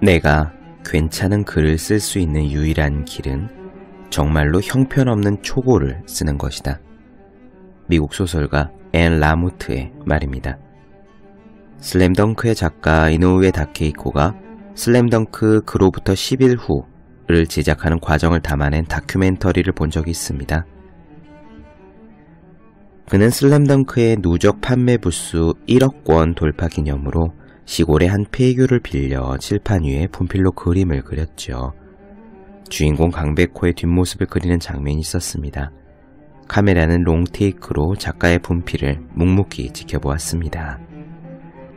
내가 괜찮은 글을 쓸 수 있는 유일한 길은 정말로 형편없는 초고를 쓰는 것이다. 미국 소설가 앤 라모트의 말입니다. 슬램덩크의 작가 이노우에 다케이코가 슬램덩크 그로부터 10일 후를 제작하는 과정을 담아낸 다큐멘터리를 본 적이 있습니다. 그는 슬램덩크의 누적 판매 부수 1억 권 돌파 기념으로 시골의 한 폐교를 빌려 칠판 위에 분필로 그림을 그렸죠. 주인공 강백호의 뒷모습을 그리는 장면이 있었습니다. 카메라는 롱테이크로 작가의 분필을 묵묵히 지켜보았습니다.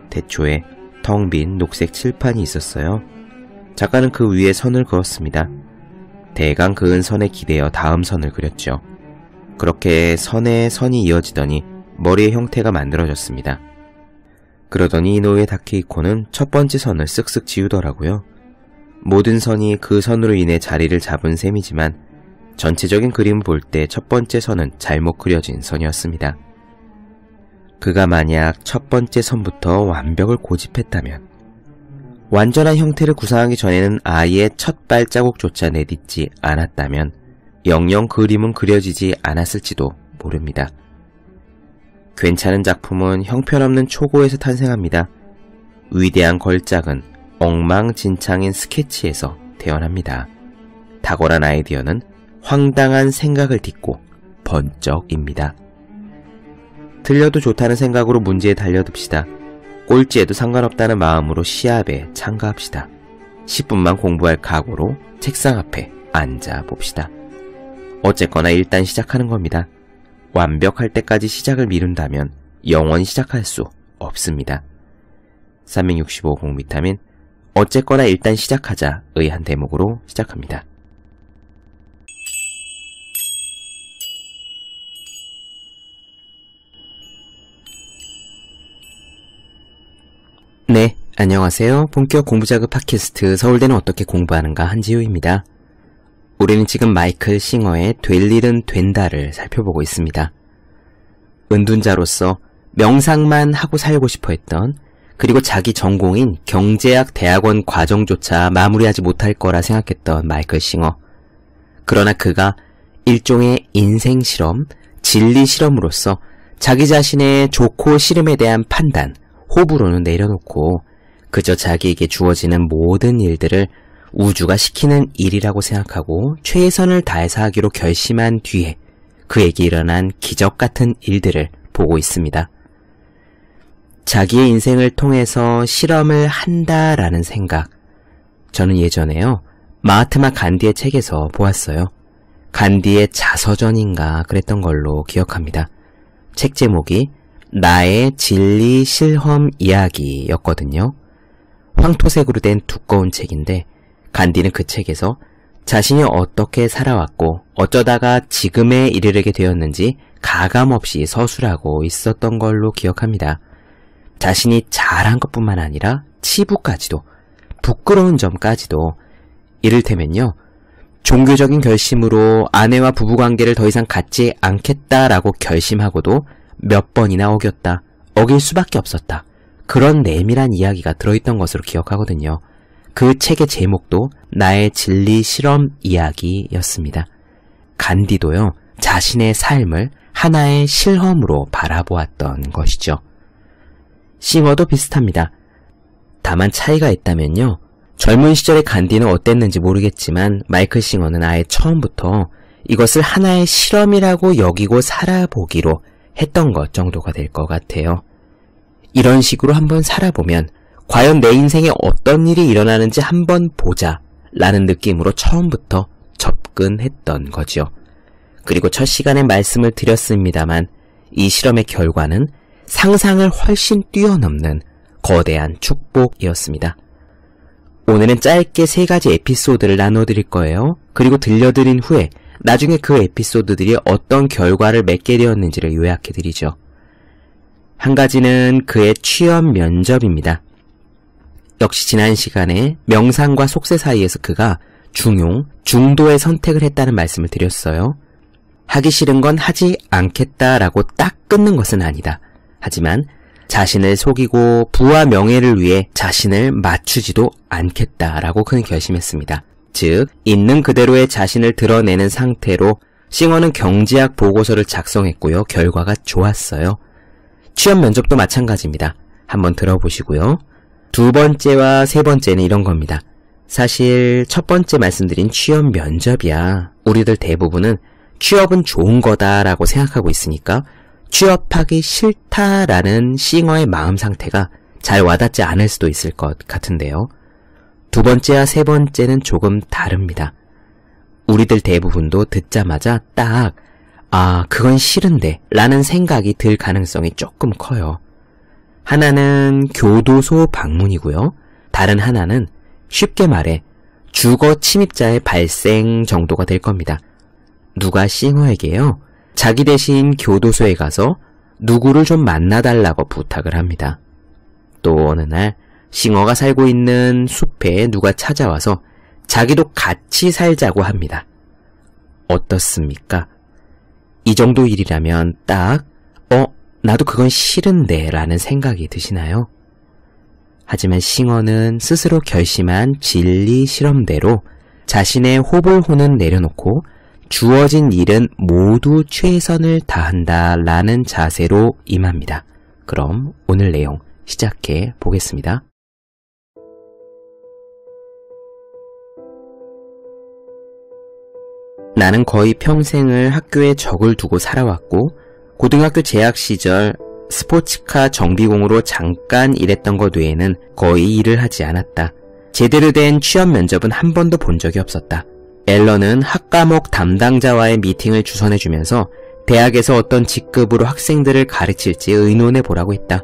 대초에 텅 빈 녹색 칠판이 있었어요. 작가는 그 위에 선을 그었습니다. 대강 그은 선에 기대어 다음 선을 그렸죠. 그렇게 선에 선이 이어지더니 머리의 형태가 만들어졌습니다. 그러더니 이노우에 다케이코는 첫 번째 선을 쓱쓱 지우더라고요. 모든 선이 그 선으로 인해 자리를 잡은 셈이지만 전체적인 그림을 볼 때 첫 번째 선은 잘못 그려진 선이었습니다. 그가 만약 첫 번째 선부터 완벽을 고집했다면, 완전한 형태를 구상하기 전에는 아예 첫 발자국조차 내딛지 않았다면 영영 그림은 그려지지 않았을지도 모릅니다. 괜찮은 작품은 형편없는 초고에서 탄생합니다. 위대한 걸작은 엉망진창인 스케치에서 태어납니다. 탁월한 아이디어는 황당한 생각을 딛고 번쩍입니다. 틀려도 좋다는 생각으로 문제에 달려듭시다. 꼴찌에도 상관없다는 마음으로 시합에 참가합시다. 10분만 공부할 각오로 책상 앞에 앉아봅시다. 어쨌거나 일단 시작하는 겁니다. 완벽할 때까지 시작을 미룬다면 영원히 시작할 수 없습니다. 365 공비타민 어쨌거나 일단 시작하자의 한 대목으로 시작합니다. 네, 안녕하세요. 본격 공부자극 팟캐스트 서울대는 어떻게 공부하는가 한지우입니다. 우리는 지금 마이클 싱어의 될 일은 된다를 살펴보고 있습니다. 은둔자로서 명상만 하고 살고 싶어 했던, 그리고 자기 전공인 경제학 대학원 과정조차 마무리하지 못할 거라 생각했던 마이클 싱어. 그러나 그가 일종의 인생 실험, 진리 실험으로서 자기 자신의 좋고 싫음에 대한 판단, 호불호는 내려놓고 그저 자기에게 주어지는 모든 일들을 우주가 시키는 일이라고 생각하고 최선을 다해서 하기로 결심한 뒤에 그에게 일어난 기적 같은 일들을 보고 있습니다. 자기의 인생을 통해서 실험을 한다라는 생각, 저는 예전에요, 마하트마 간디의 책에서 보았어요. 간디의 자서전인가 그랬던 걸로 기억합니다. 책 제목이 나의 진리 실험 이야기였거든요. 황토색으로 된 두꺼운 책인데 간디는 그 책에서 자신이 어떻게 살아왔고 어쩌다가 지금에 이르게 되었는지 가감없이 서술하고 있었던 걸로 기억합니다. 자신이 잘한 것뿐만 아니라 치부까지도, 부끄러운 점까지도, 이를테면요, 종교적인 결심으로 아내와 부부관계를 더 이상 갖지 않겠다라고 결심하고도 몇 번이나 어겼다, 어길 수밖에 없었다, 그런 내밀한 이야기가 들어있던 것으로 기억하거든요. 그 책의 제목도 나의 진리 실험 이야기였습니다. 간디도요, 자신의 삶을 하나의 실험으로 바라보았던 것이죠. 싱어도 비슷합니다. 다만 차이가 있다면요, 젊은 시절의 간디는 어땠는지 모르겠지만 마이클 싱어는 아예 처음부터 이것을 하나의 실험이라고 여기고 살아보기로 했던 것 정도가 될 것 같아요. 이런 식으로 한번 살아보면 과연 내 인생에 어떤 일이 일어나는지 한번 보자 라는 느낌으로 처음부터 접근했던 거죠. 그리고 첫 시간에 말씀을 드렸습니다만 이 실험의 결과는 상상을 훨씬 뛰어넘는 거대한 축복이었습니다. 오늘은 짧게 3가지 에피소드를 나눠드릴 거예요. 그리고 들려드린 후에 나중에 그 에피소드들이 어떤 결과를 맺게 되었는지를 요약해드리죠. 한 가지는 그의 취업 면접입니다. 역시 지난 시간에 명상과 속세 사이에서 그가 중용, 중도의 선택을 했다는 말씀을 드렸어요. 하기 싫은 건 하지 않겠다라고 딱 끊는 것은 아니다. 하지만 자신을 속이고 부와 명예를 위해 자신을 맞추지도 않겠다라고 그는 결심했습니다. 즉, 있는 그대로의 자신을 드러내는 상태로 싱어는 경제학 보고서를 작성했고요. 결과가 좋았어요. 취업 면접도 마찬가지입니다. 한번 들어보시고요. 두 번째와 세 번째는 이런 겁니다. 사실 첫 번째 말씀드린 취업 면접이야. 우리들 대부분은 취업은 좋은 거다라고 생각하고 있으니까 취업하기 싫다라는 싱어의 마음 상태가 잘 와닿지 않을 수도 있을 것 같은데요. 두 번째와 세 번째는 조금 다릅니다. 우리들 대부분도 듣자마자 딱 그건 싫은데 라는 생각이 들 가능성이 조금 커요. 하나는 교도소 방문이고요. 다른 하나는 쉽게 말해 주거 침입자의 발생 정도가 될 겁니다. 누가 싱어에게요, 자기 대신 교도소에 가서 누구를 좀 만나달라고 부탁을 합니다. 또 어느 날 싱어가 살고 있는 숲에 누가 찾아와서 자기도 같이 살자고 합니다. 어떻습니까? 이 정도 일이라면 딱 나도 그건 싫은데 라는 생각이 드시나요? 하지만 싱어는 스스로 결심한 진리 실험대로 자신의 호불호는 내려놓고 주어진 일은 모두 최선을 다한다 라는 자세로 임합니다. 그럼 오늘 내용 시작해 보겠습니다. 나는 거의 평생을 학교에 적을 두고 살아왔고 고등학교 재학 시절 스포츠카 정비공으로 잠깐 일했던 것 외에는 거의 일을 하지 않았다. 제대로 된 취업 면접은 한 번도 본 적이 없었다. 앨런은 학과목 담당자와의 미팅을 주선해주면서 대학에서 어떤 직급으로 학생들을 가르칠지 의논해보라고 했다.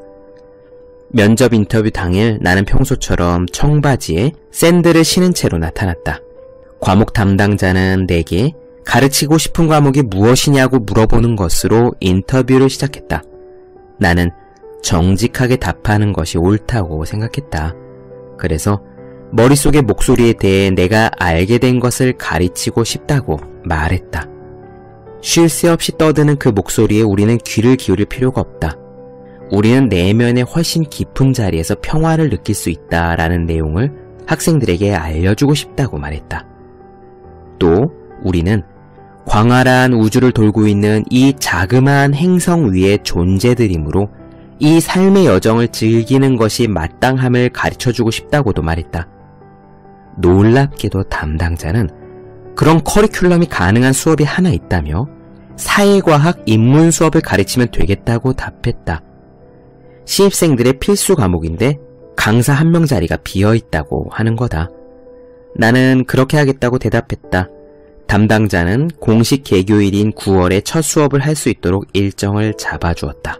면접 인터뷰 당일 나는 평소처럼 청바지에 샌들을 신은 채로 나타났다. 과목 담당자는 내게 가르치고 싶은 과목이 무엇이냐고 물어보는 것으로 인터뷰를 시작했다. 나는 정직하게 답하는 것이 옳다고 생각했다. 그래서 머릿속의 목소리에 대해 내가 알게 된 것을 가르치고 싶다고 말했다. 쉴 새 없이 떠드는 그 목소리에 우리는 귀를 기울일 필요가 없다. 우리는 내면의 훨씬 깊은 자리에서 평화를 느낄 수 있다라는 내용을 학생들에게 알려주고 싶다고 말했다. 또 우리는 광활한 우주를 돌고 있는 이 자그마한 행성 위의 존재들이므로 이 삶의 여정을 즐기는 것이 마땅함을 가르쳐주고 싶다고도 말했다. 놀랍게도 담당자는 그런 커리큘럼이 가능한 수업이 하나 있다며 사회과학 인문 수업을 가르치면 되겠다고 답했다. 신입생들의 필수 과목인데 강사 한 명 자리가 비어있다고 하는 거다. 나는 그렇게 하겠다고 대답했다. 담당자는 공식 개교일인 9월에 첫 수업을 할 수 있도록 일정을 잡아주었다.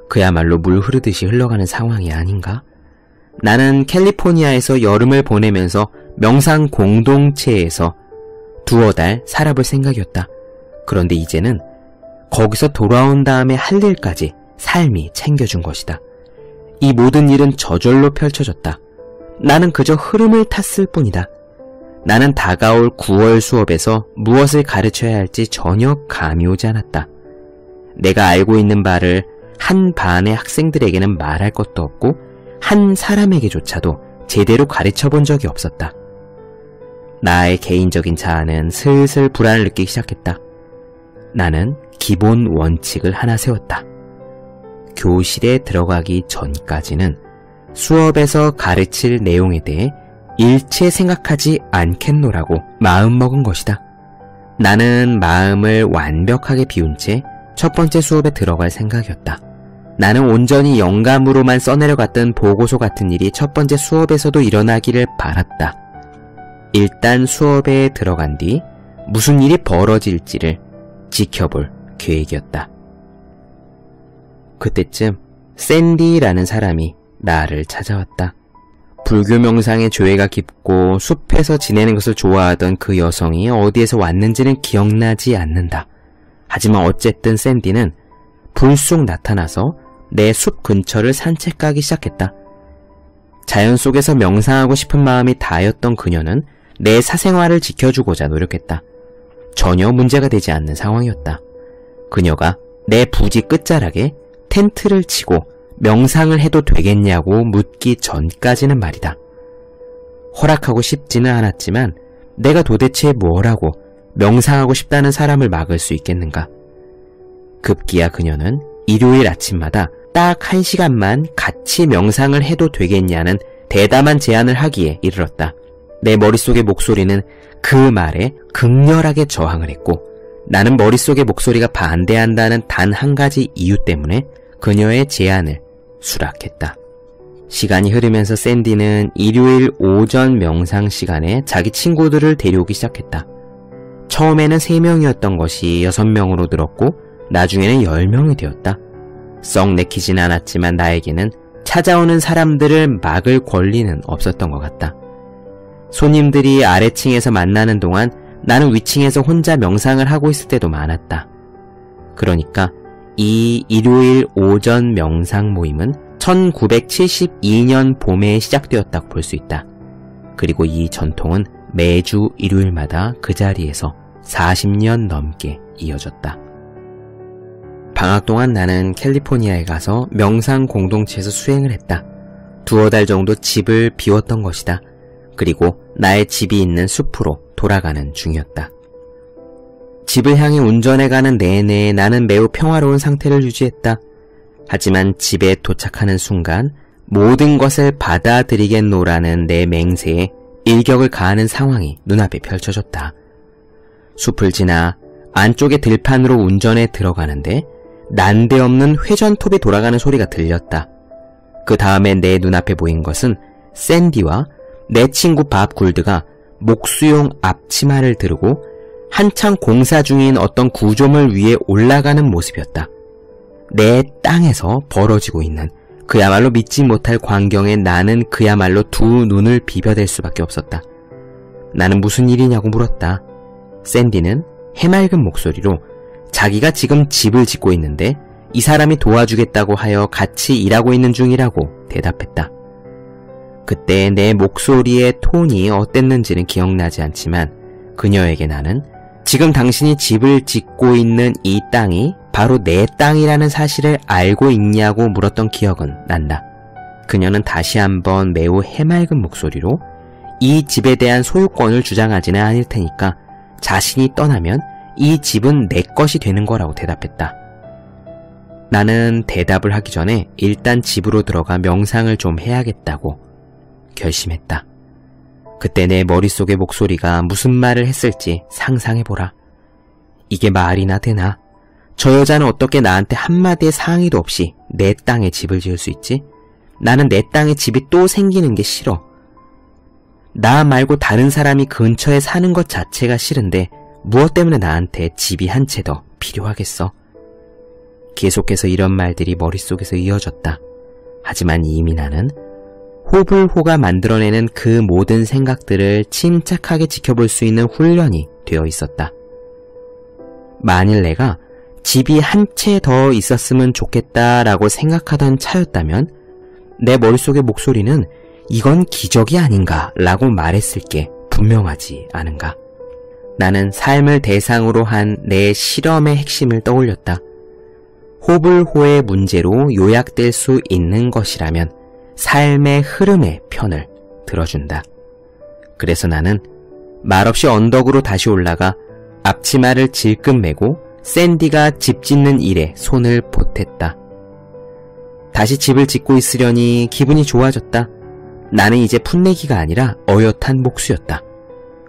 그야말로 물 흐르듯이 흘러가는 상황이 아닌가? 나는 캘리포니아에서 여름을 보내면서 명상 공동체에서 두어 달 살아볼 생각이었다. 그런데 이제는 거기서 돌아온 다음에 할 일까지 삶이 챙겨준 것이다. 이 모든 일은 저절로 펼쳐졌다. 나는 그저 흐름을 탔을 뿐이다. 나는 다가올 9월 수업에서 무엇을 가르쳐야 할지 전혀 감이 오지 않았다. 내가 알고 있는 바를 한 반의 학생들에게는 말할 것도 없고 한 사람에게조차도 제대로 가르쳐 본 적이 없었다. 나의 개인적인 자아는 슬슬 불안을 느끼기 시작했다. 나는 기본 원칙을 하나 세웠다. 교실에 들어가기 전까지는 수업에서 가르칠 내용에 대해 일체 생각하지 않겠노라고 마음먹은 것이다. 나는 마음을 완벽하게 비운 채 첫 번째 수업에 들어갈 생각이었다. 나는 온전히 영감으로만 써내려갔던 보고서 같은 일이 첫 번째 수업에서도 일어나기를 바랐다. 일단 수업에 들어간 뒤 무슨 일이 벌어질지를 지켜볼 계획이었다. 그때쯤 샌디라는 사람이 나를 찾아왔다. 불교 명상의 조예가 깊고 숲에서 지내는 것을 좋아하던 그 여성이 어디에서 왔는지는 기억나지 않는다. 하지만 어쨌든 샌디는 불쑥 나타나서 내 숲 근처를 산책하기 시작했다. 자연 속에서 명상하고 싶은 마음이 다였던 그녀는 내 사생활을 지켜주고자 노력했다. 전혀 문제가 되지 않는 상황이었다. 그녀가 내 부지 끝자락에 텐트를 치고 명상을 해도 되겠냐고 묻기 전까지는 말이다. 허락하고 싶지는 않았지만 내가 도대체 뭐라고 명상하고 싶다는 사람을 막을 수 있겠는가. 급기야 그녀는 일요일 아침마다 딱 1시간만 같이 명상을 해도 되겠냐는 대담한 제안을 하기에 이르렀다. 내 머릿속의 목소리는 그 말에 극렬하게 저항을 했고 나는 머릿속의 목소리가 반대한다는 단 한 가지 이유 때문에 그녀의 제안을 수락했다. 시간이 흐르면서 샌디는 일요일 오전 명상 시간에 자기 친구들을 데려오기 시작했다. 처음에는 3명이었던 것이 6명으로 늘었고 나중에는 10명이 되었다. 썩 내키진 않았지만 나에게는 찾아오는 사람들을 막을 권리는 없었던 것 같다. 손님들이 아래층에서 만나는 동안 나는 위층에서 혼자 명상을 하고 있을 때도 많았다. 그러니까 이 일요일 오전 명상 모임은 1972년 봄에 시작되었다고 볼 수 있다. 그리고 이 전통은 매주 일요일마다 그 자리에서 40년 넘게 이어졌다. 방학 동안 나는 캘리포니아에 가서 명상 공동체에서 수행을 했다. 2-3달 정도 집을 비웠던 것이다. 그리고 나의 집이 있는 숲으로 돌아가는 중이었다. 집을 향해 운전해가는 내내 나는 매우 평화로운 상태를 유지했다. 하지만 집에 도착하는 순간 모든 것을 받아들이겠노라는 내 맹세에 일격을 가하는 상황이 눈앞에 펼쳐졌다. 숲을 지나 안쪽의 들판으로 운전해 들어가는데 난데없는 회전톱이 돌아가는 소리가 들렸다. 그 다음에 내 눈앞에 보인 것은 샌디와 내 친구 밥 굴드가 목수용 앞치마를 들고 한창 공사 중인 어떤 구조물 위에 올라가는 모습이었다. 내 땅에서 벌어지고 있는 그야말로 믿지 못할 광경에 나는 그야말로 두 눈을 비벼댈 수밖에 없었다. 나는 무슨 일이냐고 물었다. 샌디는 해맑은 목소리로 자기가 지금 집을 짓고 있는데 이 사람이 도와주겠다고 하여 같이 일하고 있는 중이라고 대답했다. 그때 내 목소리의 톤이 어땠는지는 기억나지 않지만 그녀에게 나는 지금 당신이 집을 짓고 있는 이 땅이 바로 내 땅이라는 사실을 알고 있냐고 물었던 기억은 난다. 그녀는 다시 한번 매우 해맑은 목소리로 이 집에 대한 소유권을 주장하지는 않을 테니까 자신이 떠나면 이 집은 내 것이 되는 거라고 대답했다. 나는 대답을 하기 전에 일단 집으로 들어가 명상을 좀 해야겠다고 결심했다. 그때 내 머릿속의 목소리가 무슨 말을 했을지 상상해보라. 이게 말이나 되나? 저 여자는 어떻게 나한테 한마디의 상의도 없이 내 땅에 집을 지을 수 있지? 나는 내 땅에 집이 또 생기는 게 싫어. 나 말고 다른 사람이 근처에 사는 것 자체가 싫은데 무엇 때문에 나한테 집이 한 채 더 필요하겠어? 계속해서 이런 말들이 머릿속에서 이어졌다. 하지만 이미 나는 호불호가 만들어내는 그 모든 생각들을 침착하게 지켜볼 수 있는 훈련이 되어 있었다. 만일 내가 집이 한 채 더 있었으면 좋겠다라고 생각하던 차였다면 내 머릿속의 목소리는 이건 기적이 아닌가 라고 말했을 게 분명하지 않은가. 나는 삶을 대상으로 한 내 실험의 핵심을 떠올렸다. 호불호의 문제로 요약될 수 있는 것이라면 삶의 흐름의 편을 들어준다. 그래서 나는 말없이 언덕으로 다시 올라가 앞치마를 질끈 매고 샌디가 집 짓는 일에 손을 보탰다. 다시 집을 짓고 있으려니 기분이 좋아졌다. 나는 이제 풋내기가 아니라 어엿한 목수였다.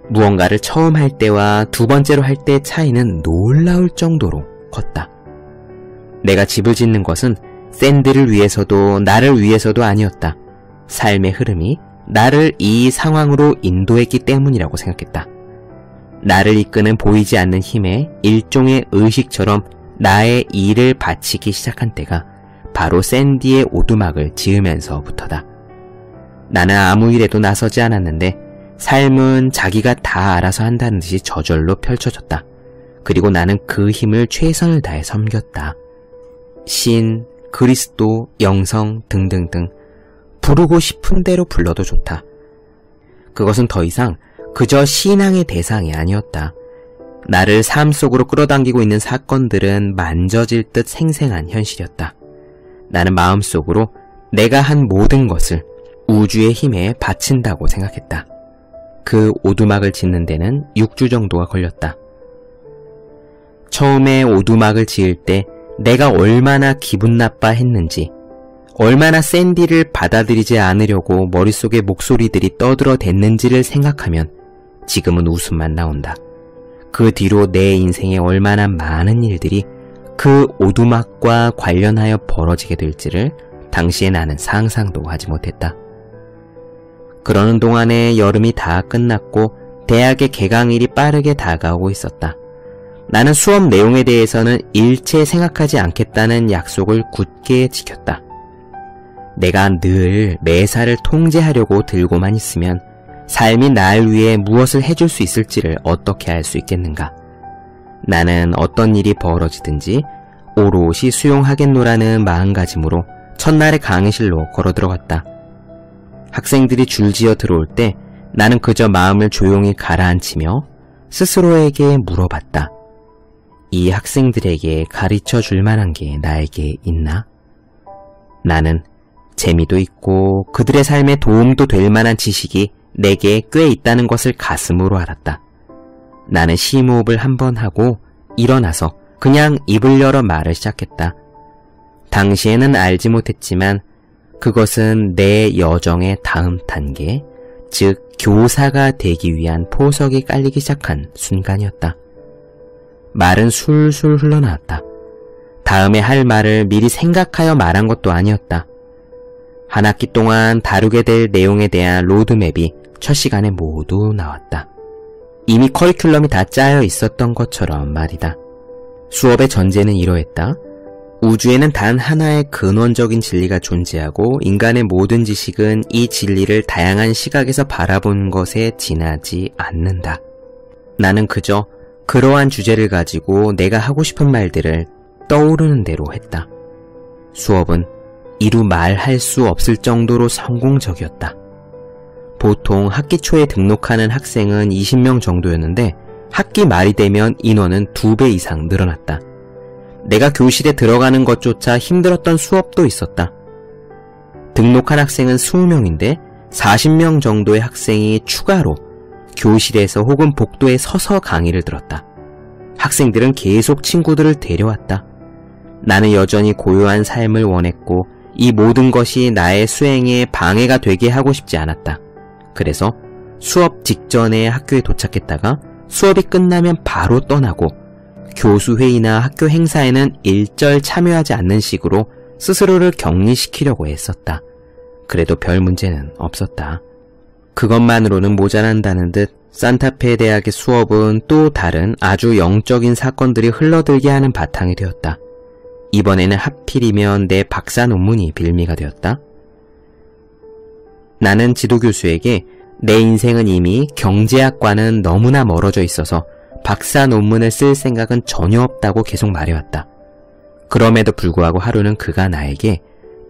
무언가를 처음 할 때와 두 번째로 할 때의 차이는 놀라울 정도로 컸다. 내가 집을 짓는 것은 샌디를 위해서도 나를 위해서도 아니었다. 삶의 흐름이 나를 이 상황으로 인도했기 때문이라고 생각했다. 나를 이끄는 보이지 않는 힘에 일종의 의식처럼 나의 일을 바치기 시작한 때가 바로 샌디의 오두막을 지으면서부터다. 나는 아무 일에도 나서지 않았는데 삶은 자기가 다 알아서 한다는 듯이 저절로 펼쳐졌다. 그리고 나는 그 힘을 최선을 다해 섬겼다. 신, 그리스도, 영성 등등등 부르고 싶은 대로 불러도 좋다. 그것은 더 이상 그저 신앙의 대상이 아니었다. 나를 삶 속으로 끌어당기고 있는 사건들은 만져질 듯 생생한 현실이었다. 나는 마음속으로 내가 한 모든 것을 우주의 힘에 바친다고 생각했다. 그 오두막을 짓는 데는 6주 정도가 걸렸다. 처음에 오두막을 지을 때 내가 얼마나 기분 나빠했는지, 얼마나 샌디를 받아들이지 않으려고 머릿속에 목소리들이 떠들어댔는지를 생각하면 지금은 웃음만 나온다. 그 뒤로 내 인생에 얼마나 많은 일들이 그 오두막과 관련하여 벌어지게 될지를 당시에 나는 상상도 하지 못했다. 그러는 동안에 여름이 다 끝났고 대학의 개강일이 빠르게 다가오고 있었다. 나는 수업 내용에 대해서는 일체 생각하지 않겠다는 약속을 굳게 지켰다. 내가 늘 매사를 통제하려고 들고만 있으면 삶이 날 위해 무엇을 해줄 수 있을지를 어떻게 알 수 있겠는가. 나는 어떤 일이 벌어지든지 오롯이 수용하겠노라는 마음가짐으로 첫날의 강의실로 걸어 들어갔다. 학생들이 줄지어 들어올 때 나는 그저 마음을 조용히 가라앉히며 스스로에게 물어봤다. 이 학생들에게 가르쳐 줄 만한 게 나에게 있나? 나는 재미도 있고 그들의 삶에 도움도 될 만한 지식이 내게 꽤 있다는 것을 가슴으로 알았다. 나는 심호흡을 한번 하고 일어나서 그냥 입을 열어 말을 시작했다. 당시에는 알지 못했지만 그것은 내 여정의 다음 단계, 즉 교사가 되기 위한 포석이 깔리기 시작한 순간이었다. 말은 술술 흘러나왔다. 다음에 할 말을 미리 생각하여 말한 것도 아니었다. 한 학기 동안 다루게 될 내용에 대한 로드맵이 첫 시간에 모두 나왔다. 이미 커리큘럼이 다 짜여 있었던 것처럼 말이다. 수업의 전제는 이러했다. 우주에는 단 하나의 근원적인 진리가 존재하고 인간의 모든 지식은 이 진리를 다양한 시각에서 바라본 것에 지나지 않는다. 나는 그저 그러한 주제를 가지고 내가 하고 싶은 말들을 떠오르는 대로 했다. 수업은 이루 말할 수 없을 정도로 성공적이었다. 보통 학기 초에 등록하는 학생은 20명 정도였는데 학기 말이 되면 인원은 2배 이상 늘어났다. 내가 교실에 들어가는 것조차 힘들었던 수업도 있었다. 등록한 학생은 20명인데 40명 정도의 학생이 추가로 교실에서 혹은 복도에 서서 강의를 들었다. 학생들은 계속 친구들을 데려왔다. 나는 여전히 고요한 삶을 원했고 이 모든 것이 나의 수행에 방해가 되게 하고 싶지 않았다. 그래서 수업 직전에 학교에 도착했다가 수업이 끝나면 바로 떠나고 교수회의나 학교 행사에는 일절 참여하지 않는 식으로 스스로를 격리시키려고 애썼다. 그래도 별 문제는 없었다. 그것만으로는 모자란다는 듯 산타페 대학의 수업은 또 다른 아주 영적인 사건들이 흘러들게 하는 바탕이 되었다. 이번에는 하필이면 내 박사 논문이 빌미가 되었다. 나는 지도교수에게 내 인생은 이미 경제학과는 너무나 멀어져 있어서 박사 논문을 쓸 생각은 전혀 없다고 계속 말해왔다. 그럼에도 불구하고 하루는 그가 나에게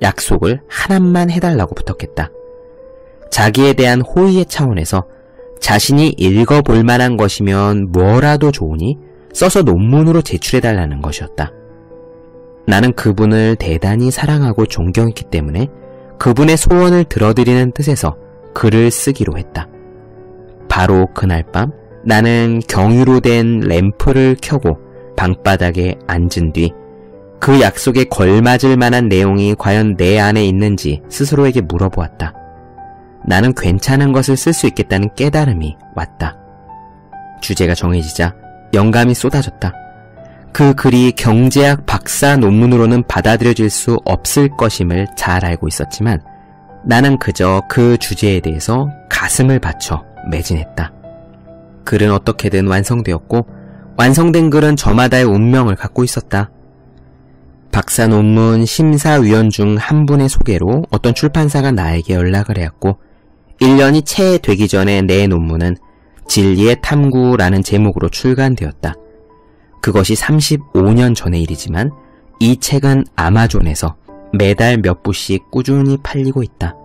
약속을 하나만 해달라고 부탁했다. 자기에 대한 호의의 차원에서 자신이 읽어볼 만한 것이면 뭐라도 좋으니 써서 논문으로 제출해달라는 것이었다. 나는 그분을 대단히 사랑하고 존경했기 때문에 그분의 소원을 들어드리는 뜻에서 글을 쓰기로 했다. 바로 그날 밤 나는 경유로 된 램프를 켜고 방바닥에 앉은 뒤 그 약속에 걸맞을 만한 내용이 과연 내 안에 있는지 스스로에게 물어보았다. 나는 괜찮은 것을 쓸 수 있겠다는 깨달음이 왔다. 주제가 정해지자 영감이 쏟아졌다. 그 글이 경제학 박사 논문으로는 받아들여질 수 없을 것임을 잘 알고 있었지만 나는 그저 그 주제에 대해서 가슴을 바쳐 매진했다. 글은 어떻게든 완성되었고 완성된 글은 저마다의 운명을 갖고 있었다. 박사 논문 심사위원 중 한 분의 소개로 어떤 출판사가 나에게 연락을 해왔고 1년이 채 되기 전에 내 논문은 진리의 탐구라는 제목으로 출간되었다. 그것이 35년 전의 일이지만 이 책은 아마존에서 매달 몇 부씩 꾸준히 팔리고 있다.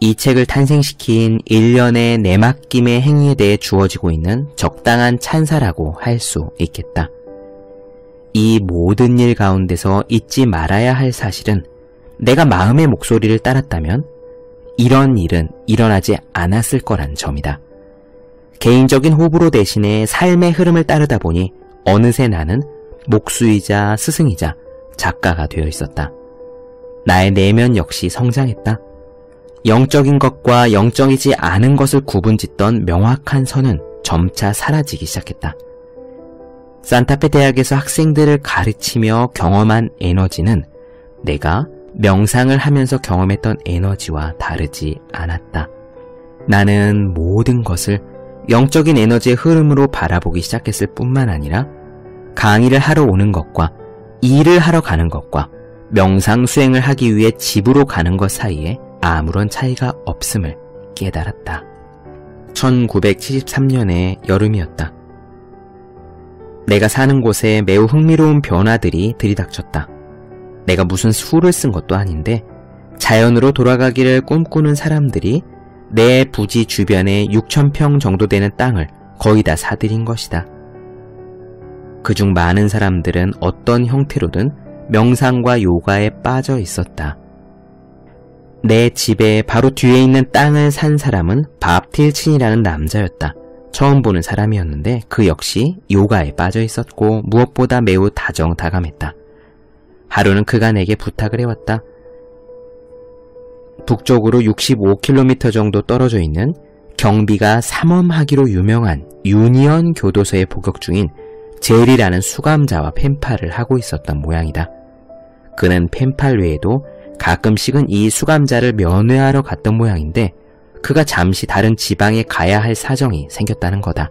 이 책을 탄생시킨 일련의 내맡김의 행위에 대해 주어지고 있는 적당한 찬사라고 할 수 있겠다. 이 모든 일 가운데서 잊지 말아야 할 사실은 내가 마음의 목소리를 따랐다면 이런 일은 일어나지 않았을 거란 점이다. 개인적인 호불호 대신에 삶의 흐름을 따르다 보니 어느새 나는 목수이자 스승이자 작가가 되어 있었다. 나의 내면 역시 성장했다. 영적인 것과 영적이지 않은 것을 구분짓던 명확한 선은 점차 사라지기 시작했다. 산타페 대학에서 학생들을 가르치며 경험한 에너지는 내가 명상을 하면서 경험했던 에너지와 다르지 않았다. 나는 모든 것을 영적인 에너지의 흐름으로 바라보기 시작했을 뿐만 아니라 강의를 하러 오는 것과 일을 하러 가는 것과 명상 수행을 하기 위해 집으로 가는 것 사이에 아무런 차이가 없음을 깨달았다. 1973년의 여름이었다. 내가 사는 곳에 매우 흥미로운 변화들이 들이닥쳤다. 내가 무슨 수를 쓴 것도 아닌데 자연으로 돌아가기를 꿈꾸는 사람들이 내 부지 주변에 6,000평 정도 되는 땅을 거의 다 사들인 것이다. 그중 많은 사람들은 어떤 형태로든 명상과 요가에 빠져 있었다. 내 집에 바로 뒤에 있는 땅을 산 사람은 밥 틸친이라는 남자였다. 처음 보는 사람이었는데 그 역시 요가에 빠져 있었고 무엇보다 매우 다정다감했다. 하루는 그가 내게 부탁을 해왔다. 북쪽으로 65km 정도 떨어져 있는 경비가 삼엄하기로 유명한 유니언 교도소에 복역 중인 제리라는 수감자와 펜팔을 하고 있었던 모양이다. 그는 펜팔 외에도 가끔씩은 이 수감자를 면회하러 갔던 모양인데 그가 잠시 다른 지방에 가야 할 사정이 생겼다는 거다.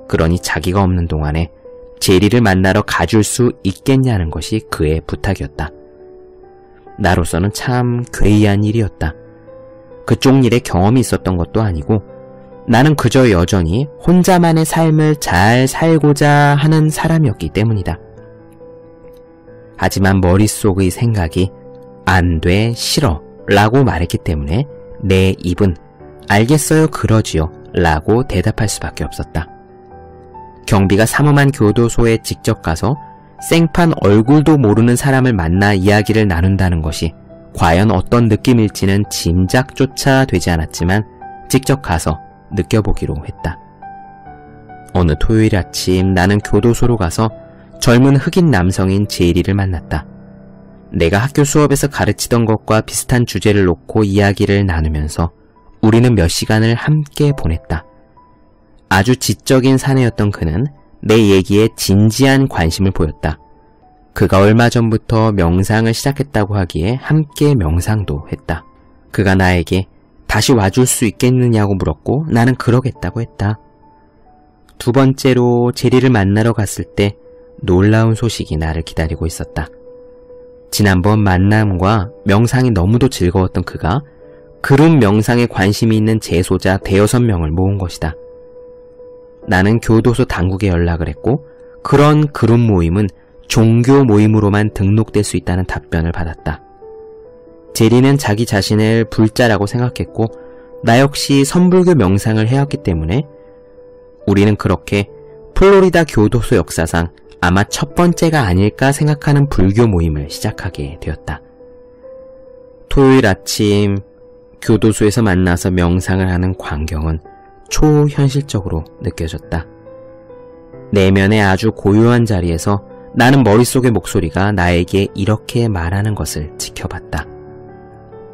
그러니 자기가 없는 동안에 제리를 만나러 가줄 수 있겠냐는 것이 그의 부탁이었다. 나로서는 참 괴이한 일이었다. 그쪽 일에 경험이 있었던 것도 아니고 나는 그저 여전히 혼자만의 삶을 잘 살고자 하는 사람이었기 때문이다. 하지만 머릿속의 생각이 안 돼, 싫어 라고 말했기 때문에 내 입은 알겠어요, 그러지요 라고 대답할 수밖에 없었다. 경비가 삼엄한 교도소에 직접 가서 생판 얼굴도 모르는 사람을 만나 이야기를 나눈다는 것이 과연 어떤 느낌일지는 짐작조차 되지 않았지만 직접 가서 느껴보기로 했다. 어느 토요일 아침 나는 교도소로 가서 젊은 흑인 남성인 제리를 만났다. 내가 학교 수업에서 가르치던 것과 비슷한 주제를 놓고 이야기를 나누면서 우리는 몇 시간을 함께 보냈다. 아주 지적인 사내였던 그는 내 얘기에 진지한 관심을 보였다. 그가 얼마 전부터 명상을 시작했다고 하기에 함께 명상도 했다. 그가 나에게 다시 와줄 수 있겠느냐고 물었고 나는 그러겠다고 했다. 두 번째로 제리를 만나러 갔을 때 놀라운 소식이 나를 기다리고 있었다. 지난번 만남과 명상이 너무도 즐거웠던 그가 그룹 명상에 관심이 있는 재소자 5-6명을 모은 것이다. 나는 교도소 당국에 연락을 했고 그런 그룹 모임은 종교 모임으로만 등록될 수 있다는 답변을 받았다. 제리는 자기 자신을 불자라고 생각했고 나 역시 선불교 명상을 해왔기 때문에 우리는 그렇게 플로리다 교도소 역사상 아마 첫 번째가 아닐까 생각하는 불교 모임을 시작하게 되었다. 토요일 아침 교도소에서 만나서 명상을 하는 광경은 초현실적으로 느껴졌다. 내면의 아주 고요한 자리에서 나는 머릿속의 목소리가 나에게 이렇게 말하는 것을 지켜봤다.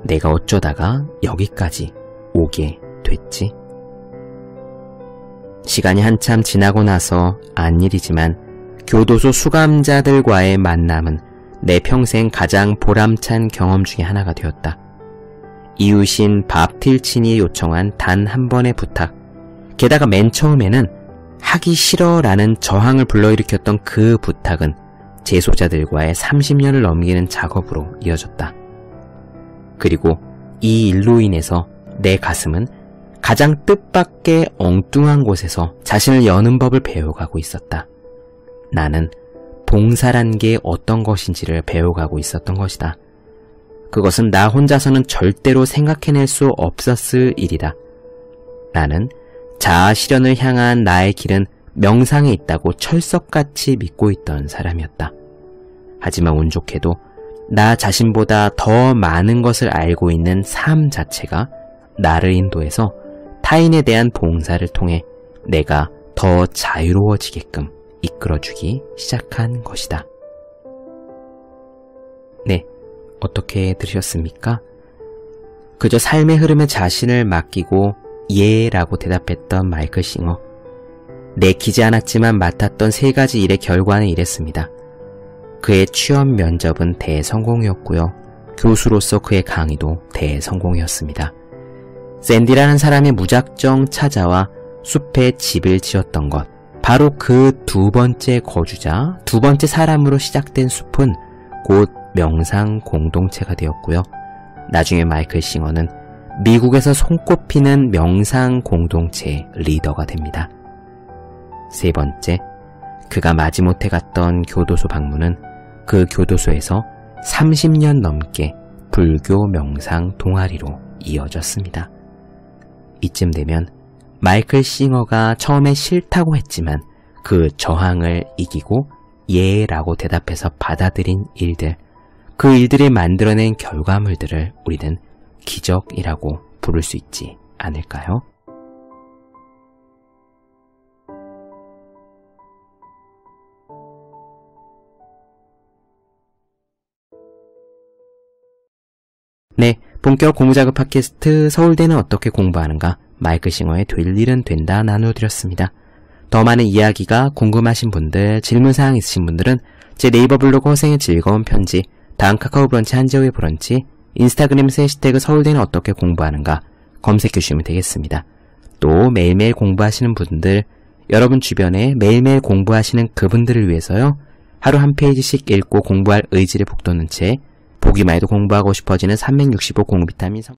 내가 어쩌다가 여기까지 오게 됐지? 시간이 한참 지나고 나서 안 일이지만 교도소 수감자들과의 만남은 내 평생 가장 보람찬 경험 중에 하나가 되었다. 이웃인 밥 틸친이 요청한 단 한 번의 부탁, 게다가 맨 처음에는 하기 싫어라는 저항을 불러일으켰던 그 부탁은 재소자들과의 30년을 넘기는 작업으로 이어졌다. 그리고 이 일로 인해서 내 가슴은 가장 뜻밖의 엉뚱한 곳에서 자신을 여는 법을 배워가고 있었다. 나는 봉사란 게 어떤 것인지를 배워가고 있었던 것이다. 그것은 나 혼자서는 절대로 생각해낼 수 없었을 일이다. 나는 자아 실현을 향한 나의 길은 명상에 있다고 철석같이 믿고 있던 사람이었다. 하지만 운 좋게도 나 자신보다 더 많은 것을 알고 있는 삶 자체가 나를 인도해서 타인에 대한 봉사를 통해 내가 더 자유로워지게끔 이끌어주기 시작한 것이다. 네, 어떻게 들으셨습니까? 그저 삶의 흐름에 자신을 맡기고 예 라고 대답했던 마이클 싱어. 내키지 않았지만 맡았던 3가지 일의 결과는 이랬습니다. 그의 취업 면접은 대성공이었고요. 교수로서 그의 강의도 대성공이었습니다. 샌디라는 사람이 무작정 찾아와 숲에 집을 지었던 것, 바로 그 2번째 거주자, 2번째 사람으로 시작된 숲은 곧 명상 공동체가 되었고요. 나중에 마이클 싱어는 미국에서 손꼽히는 명상 공동체의 리더가 됩니다. 3번째, 그가 마지못해 갔던 교도소 방문은 그 교도소에서 30년 넘게 불교 명상 동아리로 이어졌습니다. 이쯤 되면 마이클 싱어가 처음에 싫다고 했지만 그 저항을 이기고 예 라고 대답해서 받아들인 일들, 그 일들이 만들어낸 결과물들을 우리는 기적이라고 부를 수 있지 않을까요? 네, 본격 공부자극 팟캐스트 서울대는 어떻게 공부하는가, 마이클 싱어의 될 일은 된다 나누어드렸습니다. 더 많은 이야기가 궁금하신 분들, 질문사항 있으신 분들은 제 네이버 블로그 허생의 즐거운 편지, 다음 카카오 브런치 한재우의 브런치, 인스타그램에서 해시태그 서울대는 어떻게 공부하는가 검색해 주시면 되겠습니다. 또 매일매일 공부하시는 분들, 여러분 주변에 매일매일 공부하시는 그분들을 위해서요, 하루 한 페이지씩 읽고 공부할 의지를 북돋는 책, 보기만 해도 공부하고 싶어지는 365 공비타민